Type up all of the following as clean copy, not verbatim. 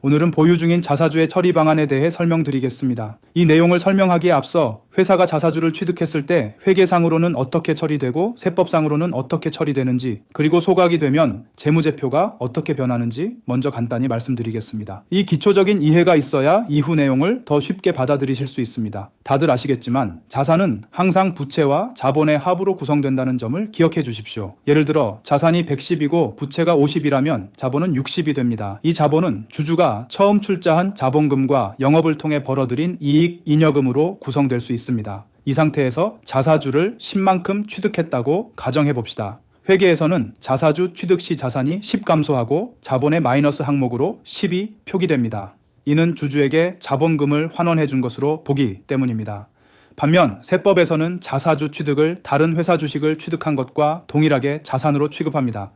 오늘은 보유 중인 자사주의 처리 방안에 대해 설명드리겠습니다. 이 내용을 설명하기에 앞서 회사가 자사주를 취득했을 때 회계상으로는 어떻게 처리되고 세법상으로는 어떻게 처리되는지, 그리고 소각이 되면 재무제표가 어떻게 변하는지 먼저 간단히 말씀드리겠습니다. 이 기초적인 이해가 있어야 이후 내용을 더 쉽게 받아들이실 수 있습니다. 다들 아시겠지만 자산은 항상 부채와 자본의 합으로 구성된다는 점을 기억해 주십시오. 예를 들어 자산이 110이고 부채가 50이라면 자본은 60이 됩니다. 이 자본은 주주가 처음 출자한 자본금과 영업을 통해 벌어들인 이익 잉여금으로 구성될 수 있습니다. 이 상태에서 자사주를 10만큼 취득했다고 가정해 봅시다. 회계에서는 자사주 취득 시 자산이 10 감소하고 자본의 마이너스 항목으로 10이 표기됩니다. 이는 주주에게 자본금을 환원해 준 것으로 보기 때문입니다. 반면 세법에서는 자사주 취득을 다른 회사 주식을 취득한 것과 동일하게 자산으로 취급합니다.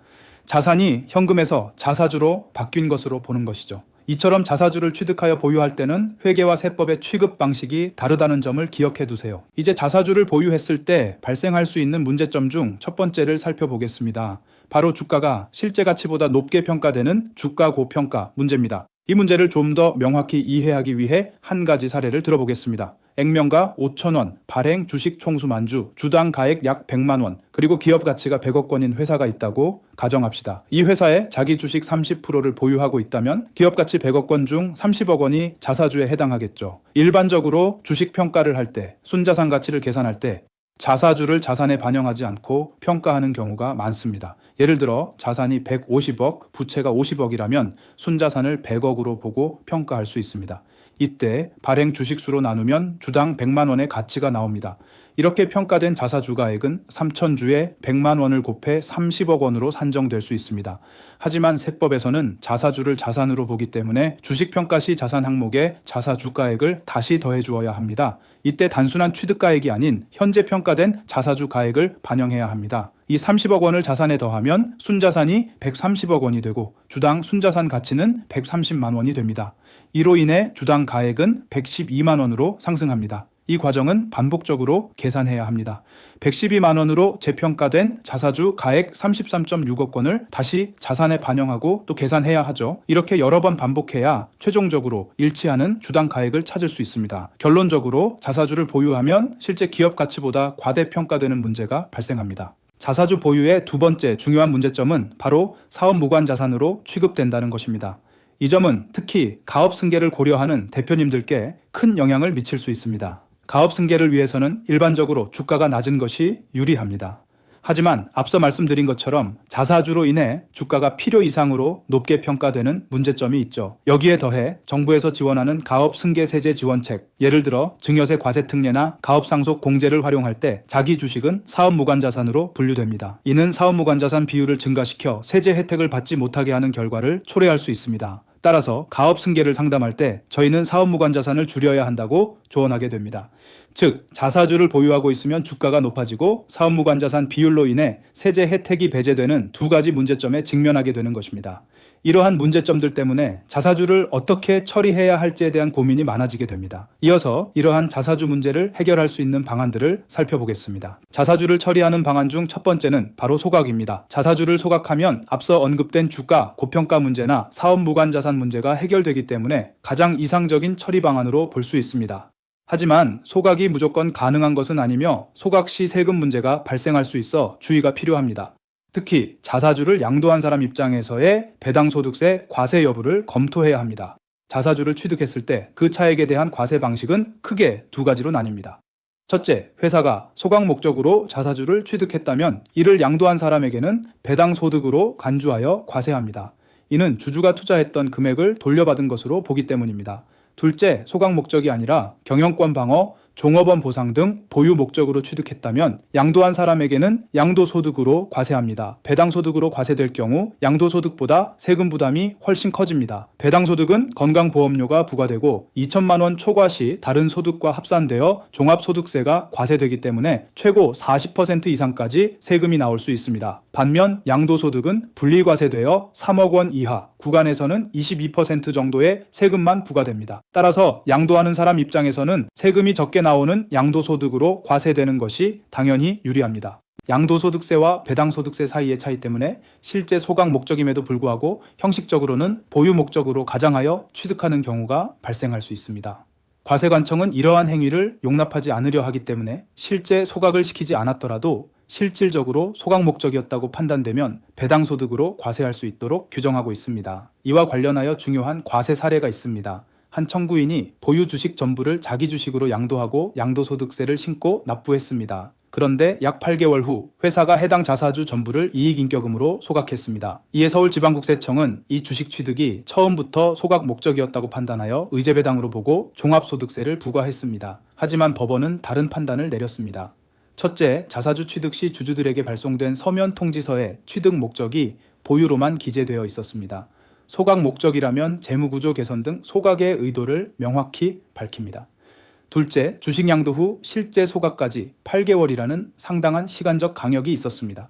자산이 현금에서 자사주로 바뀐 것으로 보는 것이죠. 이처럼 자사주를 취득하여 보유할 때는 회계와 세법의 취급 방식이 다르다는 점을 기억해 두세요. 이제 자사주를 보유했을 때 발생할 수 있는 문제점 중 첫 번째를 살펴보겠습니다. 바로 주가가 실제 가치보다 높게 평가되는 주가 고평가 문제입니다. 이 문제를 좀 더 명확히 이해하기 위해 한 가지 사례를 들어보겠습니다. 액면가 5,000원, 발행 주식 총수 만주, 주당 가액 약 100만 원, 그리고 기업 가치가 100억 원인 회사가 있다고 가정합시다. 이 회사에 자기 주식 30%를 보유하고 있다면 기업 가치 100억 원 중 30억 원이 자사주에 해당하겠죠. 일반적으로 주식 평가를 할 때, 순자산 가치를 계산할 때 자사주를 자산에 반영하지 않고 평가하는 경우가 많습니다. 예를 들어 자산이 150억, 부채가 50억이라면 순자산을 100억으로 보고 평가할 수 있습니다. 이때 발행 주식수로 나누면 주당 100만 원의 가치가 나옵니다. 이렇게 평가된 자사주가액은 3,000주에 100만 원을 곱해 30억 원으로 산정될 수 있습니다. 하지만 세법에서는 자사주를 자산으로 보기 때문에 주식평가 시 자산 항목에 자사주가액을 다시 더해 주어야 합니다. 이때 단순한 취득가액이 아닌 현재 평가된 자사주 가액을 반영해야 합니다. 이 30억 원을 자산에 더하면 순자산이 130억 원이 되고 주당 순자산 가치는 130만 원이 됩니다. 이로 인해 주당 가액은 112만 원으로 상승합니다. 이 과정은 반복적으로 계산해야 합니다. 112만 원으로 재평가된 자사주 가액 33.6억 원을 다시 자산에 반영하고 또 계산해야 하죠. 이렇게 여러 번 반복해야 최종적으로 일치하는 주당 가액을 찾을 수 있습니다. 결론적으로 자사주를 보유하면 실제 기업 가치보다 과대평가되는 문제가 발생합니다. 자사주 보유의 두 번째 중요한 문제점은 바로 사업 무관 자산으로 취급된다는 것입니다. 이 점은 특히 가업 승계를 고려하는 대표님들께 큰 영향을 미칠 수 있습니다. 가업 승계를 위해서는 일반적으로 주가가 낮은 것이 유리합니다. 하지만 앞서 말씀드린 것처럼 자사주로 인해 주가가 필요 이상으로 높게 평가되는 문제점이 있죠. 여기에 더해 정부에서 지원하는 가업 승계 세제 지원책, 예를 들어 증여세 과세 특례나 가업 상속 공제를 활용할 때 자기 주식은 사업 무관 자산으로 분류됩니다. 이는 사업 무관 자산 비율을 증가시켜 세제 혜택을 받지 못하게 하는 결과를 초래할 수 있습니다. 따라서 가업 승계를 상담할 때 저희는 사업 무관 자산을 줄여야 한다고 조언하게 됩니다. 즉, 자사주를 보유하고 있으면 주가가 높아지고 사업 무관 자산 비율로 인해 세제 혜택이 배제되는 두 가지 문제점에 직면하게 되는 것입니다. 이러한 문제점들 때문에 자사주를 어떻게 처리해야 할지에 대한 고민이 많아지게 됩니다. 이어서 이러한 자사주 문제를 해결할 수 있는 방안들을 살펴보겠습니다. 자사주를 처리하는 방안 중 첫 번째는 바로 소각입니다. 자사주를 소각하면 앞서 언급된 주가, 고평가 문제나 사업 무관 자산 문제가 해결되기 때문에 가장 이상적인 처리 방안으로 볼 수 있습니다. 하지만 소각이 무조건 가능한 것은 아니며 소각 시 세금 문제가 발생할 수 있어 주의가 필요합니다. 특히 자사주를 양도한 사람 입장에서의 배당소득세 과세 여부를 검토해야 합니다. 자사주를 취득했을 때 그 차액에 대한 과세 방식은 크게 두 가지로 나뉩니다. 첫째, 회사가 소각 목적으로 자사주를 취득했다면 이를 양도한 사람에게는 배당소득으로 간주하여 과세합니다. 이는 주주가 투자했던 금액을 돌려받은 것으로 보기 때문입니다. 둘째, 소각 목적이 아니라 경영권 방어, 종업원 보상 등 보유 목적으로 취득했다면 양도한 사람에게는 양도소득으로 과세합니다. 배당소득으로 과세될 경우 양도소득보다 세금 부담이 훨씬 커집니다. 배당소득은 건강보험료가 부과되고 2천만 원 초과 시 다른 소득과 합산되어 종합소득세가 과세되기 때문에 최고 40% 이상까지 세금이 나올 수 있습니다. 반면 양도소득은 분리과세되어 3억 원 이하, 구간에서는 22% 정도의 세금만 부과됩니다. 따라서 양도하는 사람 입장에서는 세금이 적게 나오는 양도소득으로 과세되는 것이 당연히 유리합니다. 양도소득세와 배당소득세 사이의 차이 때문에 실제 소각 목적임에도 불구하고 형식적으로는 보유 목적으로 가장하여 취득하는 경우가 발생할 수 있습니다. 과세관청은 이러한 행위를 용납하지 않으려 하기 때문에 실제 소각을 시키지 않았더라도 실질적으로 소각 목적이었다고 판단되면 배당소득으로 과세할 수 있도록 규정하고 있습니다. 이와 관련하여 중요한 과세 사례가 있습니다. 한 청구인이 보유 주식 전부를 자기 주식으로 양도하고 양도소득세를 신고 납부했습니다. 그런데 약 8개월 후 회사가 해당 자사주 전부를 이익인격음으로 소각했습니다. 이에 서울지방국세청은 이 주식 취득이 처음부터 소각 목적이었다고 판단하여 의제배당으로 보고 종합소득세를 부과했습니다. 하지만 법원은 다른 판단을 내렸습니다. 첫째, 자사주 취득 시 주주들에게 발송된 서면 통지서에 취득 목적이 보유로만 기재되어 있었습니다. 소각 목적이라면 재무구조 개선 등 소각의 의도를 명확히 밝힙니다. 둘째, 주식 양도 후 실제 소각까지 8개월이라는 상당한 시간적 강역이 있었습니다.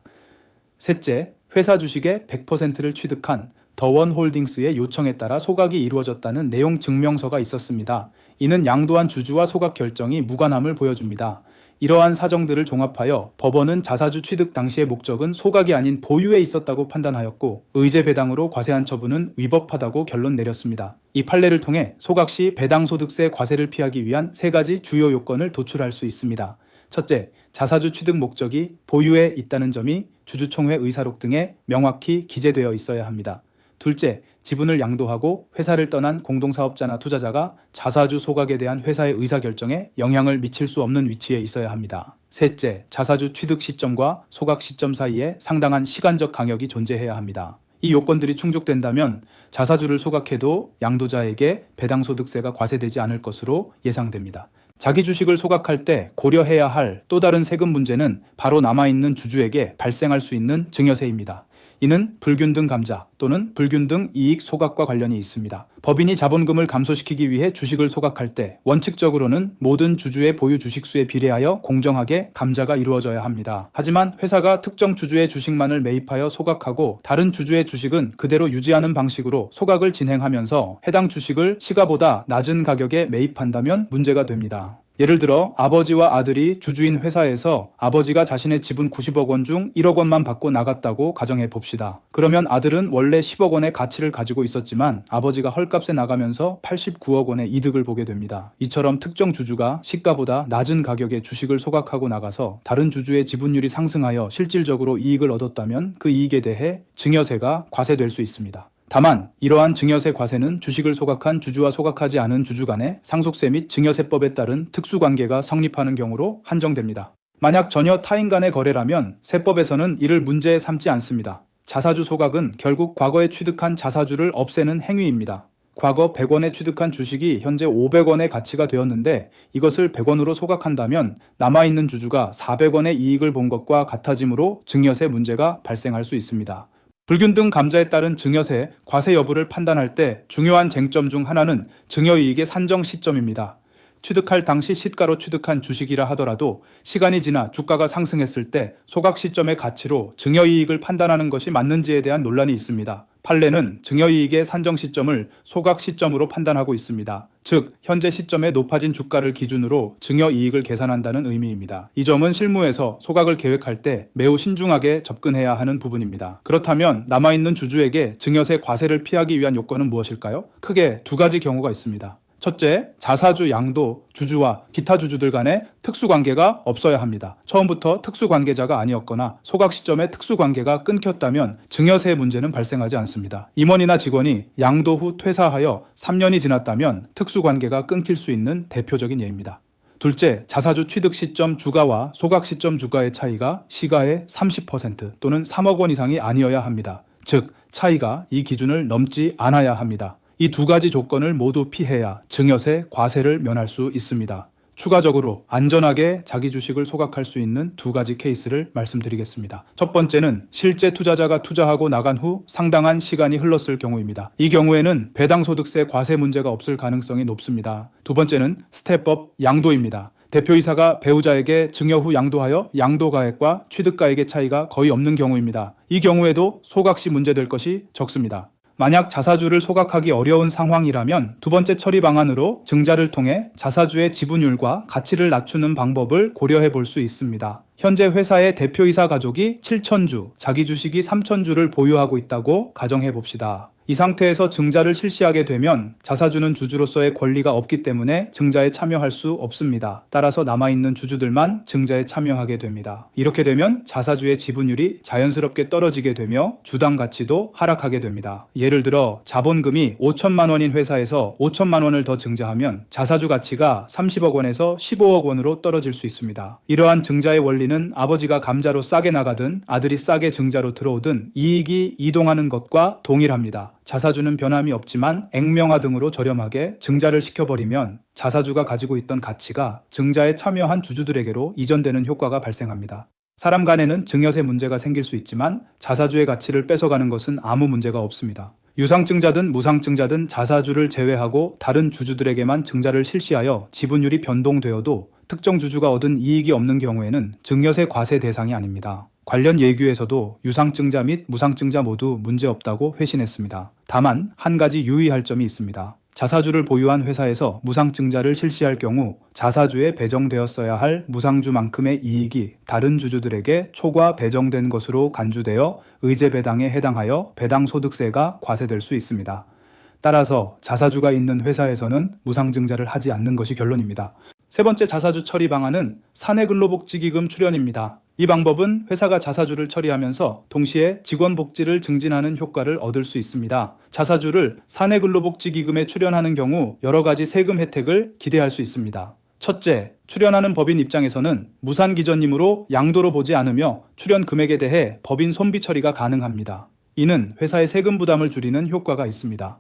셋째, 회사 주식의 100%를 취득한 더원홀딩스의 요청에 따라 소각이 이루어졌다는 내용 증명서가 있었습니다. 이는 양도한 주주와 소각 결정이 무관함을 보여줍니다. 이러한 사정들을 종합하여 법원은 자사주 취득 당시의 목적은 소각이 아닌 보유에 있었다고 판단하였고 의제배당으로 과세한 처분은 위법하다고 결론 내렸습니다. 이 판례를 통해 소각 시 배당소득세 과세를 피하기 위한 3가지 주요 요건을 도출할 수 있습니다. 첫째, 자사주 취득 목적이 보유에 있다는 점이 주주총회 의사록 등에 명확히 기재되어 있어야 합니다. 둘째, 지분을 양도하고 회사를 떠난 공동사업자나 투자자가 자사주 소각에 대한 회사의 의사결정에 영향을 미칠 수 없는 위치에 있어야 합니다. 셋째, 자사주 취득 시점과 소각 시점 사이에 상당한 시간적 강역이 존재해야 합니다. 이 요건들이 충족된다면 자사주를 소각해도 양도자에게 배당소득세가 과세되지 않을 것으로 예상됩니다. 자기 주식을 소각할 때 고려해야 할 또 다른 세금 문제는 바로 남아있는 주주에게 발생할 수 있는 증여세입니다. 이는 불균등 감자 또는 불균등 이익 소각과 관련이 있습니다. 법인이 자본금을 감소시키기 위해 주식을 소각할 때 원칙적으로는 모든 주주의 보유 주식수에 비례하여 공정하게 감자가 이루어져야 합니다. 하지만 회사가 특정 주주의 주식만을 매입하여 소각하고 다른 주주의 주식은 그대로 유지하는 방식으로 소각을 진행하면서 해당 주식을 시가보다 낮은 가격에 매입한다면 문제가 됩니다. 예를 들어 아버지와 아들이 주주인 회사에서 아버지가 자신의 지분 90억 원 중 1억 원만 받고 나갔다고 가정해 봅시다. 그러면 아들은 원래 10억 원의 가치를 가지고 있었지만 아버지가 헐값에 나가면서 89억 원의 이득을 보게 됩니다. 이처럼 특정 주주가 시가보다 낮은 가격에 주식을 소각하고 나가서 다른 주주의 지분율이 상승하여 실질적으로 이익을 얻었다면 그 이익에 대해 증여세가 과세될 수 있습니다. 다만 이러한 증여세 과세는 주식을 소각한 주주와 소각하지 않은 주주 간의 상속세 및 증여세법에 따른 특수관계가 성립하는 경우로 한정됩니다. 만약 전혀 타인 간의 거래라면 세법에서는 이를 문제에 삼지 않습니다. 자사주 소각은 결국 과거에 취득한 자사주를 없애는 행위입니다. 과거 100원에 취득한 주식이 현재 500원의 가치가 되었는데 이것을 100원으로 소각한다면 남아있는 주주가 400원의 이익을 본 것과 같아지므로 증여세 문제가 발생할 수 있습니다. 불균등 감자에 따른 증여세, 과세 여부를 판단할 때 중요한 쟁점 중 하나는 증여이익의 산정 시점입니다. 취득할 당시 시가로 취득한 주식이라 하더라도 시간이 지나 주가가 상승했을 때 소각 시점의 가치로 증여이익을 판단하는 것이 맞는지에 대한 논란이 있습니다. 판례는 증여이익의 산정 시점을 소각 시점으로 판단하고 있습니다. 즉, 현재 시점에 높아진 주가를 기준으로 증여이익을 계산한다는 의미입니다. 이 점은 실무에서 소각을 계획할 때 매우 신중하게 접근해야 하는 부분입니다. 그렇다면 남아있는 주주에게 증여세 과세를 피하기 위한 요건은 무엇일까요? 크게 2가지 경우가 있습니다. 첫째, 자사주 양도 주주와 기타 주주들 간의 특수관계가 없어야 합니다. 처음부터 특수관계자가 아니었거나 소각 시점에 특수관계가 끊겼다면 증여세 문제는 발생하지 않습니다. 임원이나 직원이 양도 후 퇴사하여 3년이 지났다면 특수관계가 끊길 수 있는 대표적인 예입니다. 둘째, 자사주 취득 시점 주가와 소각 시점 주가의 차이가 시가의 30% 또는 3억 원 이상이 아니어야 합니다. 즉, 차이가 이 기준을 넘지 않아야 합니다. 이 2가지 조건을 모두 피해야 증여세 과세를 면할 수 있습니다. 추가적으로 안전하게 자기 주식을 소각할 수 있는 2가지 케이스를 말씀드리겠습니다. 첫 번째는 실제 투자자가 투자하고 나간 후 상당한 시간이 흘렀을 경우입니다. 이 경우에는 배당소득세 과세 문제가 없을 가능성이 높습니다. 두 번째는 스텝업 양도입니다. 대표이사가 배우자에게 증여 후 양도하여 양도가액과 취득가액의 차이가 거의 없는 경우입니다. 이 경우에도 소각 시 문제될 것이 적습니다. 만약 자사주를 소각하기 어려운 상황이라면 2번째 처리 방안으로 증자를 통해 자사주의 지분율과 가치를 낮추는 방법을 고려해 볼 수 있습니다. 현재 회사의 대표이사 가족이 7,000주, 자기 주식이 3,000주를 보유하고 있다고 가정해 봅시다. 이 상태에서 증자를 실시하게 되면 자사주는 주주로서의 권리가 없기 때문에 증자에 참여할 수 없습니다. 따라서 남아있는 주주들만 증자에 참여하게 됩니다. 이렇게 되면 자사주의 지분율이 자연스럽게 떨어지게 되며 주당 가치도 하락하게 됩니다. 예를 들어 자본금이 5천만 원인 회사에서 5천만 원을 더 증자하면 자사주 가치가 30억 원에서 15억 원으로 떨어질 수 있습니다. 이러한 증자의 원리는 아버지가 감자로 싸게 나가든 아들이 싸게 증자로 들어오든 이익이 이동하는 것과 동일합니다. 자사주는 변함이 없지만 액면화 등으로 저렴하게 증자를 시켜버리면 자사주가 가지고 있던 가치가 증자에 참여한 주주들에게로 이전되는 효과가 발생합니다. 사람 간에는 증여세 문제가 생길 수 있지만 자사주의 가치를 뺏어가는 것은 아무 문제가 없습니다. 유상증자든 무상증자든 자사주를 제외하고 다른 주주들에게만 증자를 실시하여 지분율이 변동되어도 특정 주주가 얻은 이익이 없는 경우에는 증여세 과세 대상이 아닙니다. 관련 예규에서도 유상증자 및 무상증자 모두 문제없다고 회신했습니다. 다만 한 가지 유의할 점이 있습니다. 자사주를 보유한 회사에서 무상증자를 실시할 경우 자사주에 배정되었어야 할 무상주만큼의 이익이 다른 주주들에게 초과 배정된 것으로 간주되어 의제배당에 해당하여 배당소득세가 과세될 수 있습니다. 따라서 자사주가 있는 회사에서는 무상증자를 하지 않는 것이 결론입니다. 세 번째 자사주 처리 방안은 사내근로복지기금 출연입니다. 이 방법은 회사가 자사주를 처리하면서 동시에 직원 복지를 증진하는 효과를 얻을 수 있습니다. 자사주를 사내근로복지기금에 출연하는 경우 여러 가지 세금 혜택을 기대할 수 있습니다. 첫째, 출연하는 법인 입장에서는 무산기전이므로 양도로 보지 않으며 출연 금액에 대해 법인 손비 처리가 가능합니다. 이는 회사의 세금 부담을 줄이는 효과가 있습니다.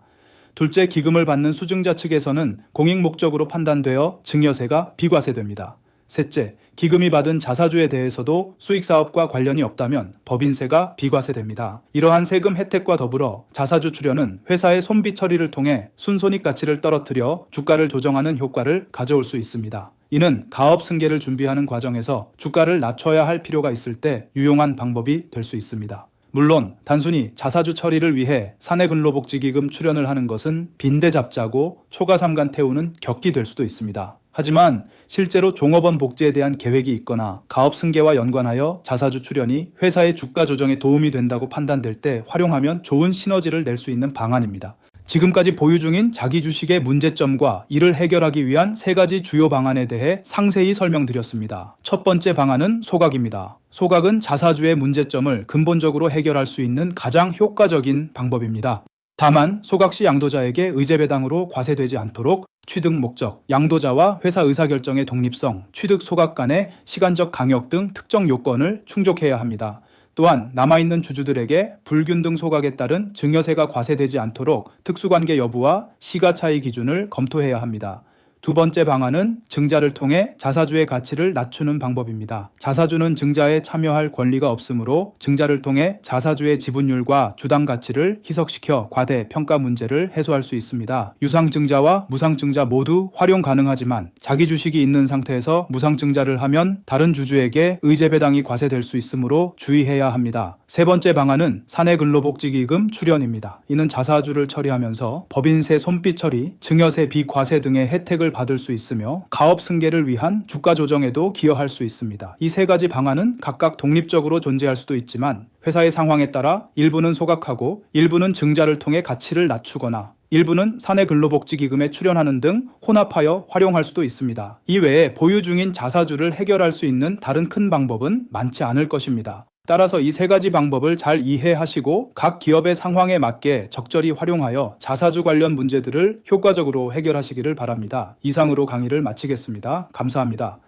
둘째, 기금을 받는 수증자 측에서는 공익 목적으로 판단되어 증여세가 비과세됩니다. 셋째, 기금이 받은 자사주에 대해서도 수익사업과 관련이 없다면 법인세가 비과세됩니다. 이러한 세금 혜택과 더불어 자사주 출연은 회사의 손비 처리를 통해 순손익 가치를 떨어뜨려 주가를 조정하는 효과를 가져올 수 있습니다. 이는 가업 승계를 준비하는 과정에서 주가를 낮춰야 할 필요가 있을 때 유용한 방법이 될 수 있습니다. 물론 단순히 자사주 처리를 위해 사내근로복지기금 출연을 하는 것은 빈대잡자고 초과삼간 태우는 격이 될 수도 있습니다. 하지만 실제로 종업원 복지에 대한 계획이 있거나 가업 승계와 연관하여 자사주 출연이 회사의 주가 조정에 도움이 된다고 판단될 때 활용하면 좋은 시너지를 낼 수 있는 방안입니다. 지금까지 보유 중인 자기 주식의 문제점과 이를 해결하기 위한 세 가지 주요 방안에 대해 상세히 설명드렸습니다. 첫 번째 방안은 소각입니다. 소각은 자사주의 문제점을 근본적으로 해결할 수 있는 가장 효과적인 방법입니다. 다만 소각 시 양도자에게 의제배당으로 과세되지 않도록 취득 목적, 양도자와 회사 의사결정의 독립성, 취득 소각 간의 시간적 강역 등 특정 요건을 충족해야 합니다. 또한 남아있는 주주들에게 불균등 소각에 따른 증여세가 과세되지 않도록 특수관계 여부와 시가차이 기준을 검토해야 합니다. 두 번째 방안은 증자를 통해 자사주의 가치를 낮추는 방법입니다. 자사주는 증자에 참여할 권리가 없으므로 증자를 통해 자사주의 지분율과 주당 가치를 희석시켜 과대평가 문제를 해소할 수 있습니다. 유상증자와 무상증자 모두 활용 가능하지만 자기 주식이 있는 상태에서 무상증자를 하면 다른 주주에게 의제배당이 과세될 수 있으므로 주의해야 합니다. 세 번째 방안은 사내근로복지기금 출연입니다. 이는 자사주를 처리하면서 법인세 손비 처리, 증여세 비과세 등의 혜택을 받을 수 있으며 가업 승계를 위한 주가 조정에도 기여할 수 있습니다. 이 세 가지 방안은 각각 독립적으로 존재할 수도 있지만 회사의 상황에 따라 일부는 소각하고 일부는 증자를 통해 가치를 낮추거나 일부는 사내근로복지기금에 출연하는 등 혼합하여 활용할 수도 있습니다. 이외에 보유 중인 자사주를 해결할 수 있는 다른 큰 방법은 많지 않을 것입니다. 따라서 이 세 가지 방법을 잘 이해하시고 각 기업의 상황에 맞게 적절히 활용하여 자사주 관련 문제들을 효과적으로 해결하시기를 바랍니다. 이상으로 강의를 마치겠습니다. 감사합니다.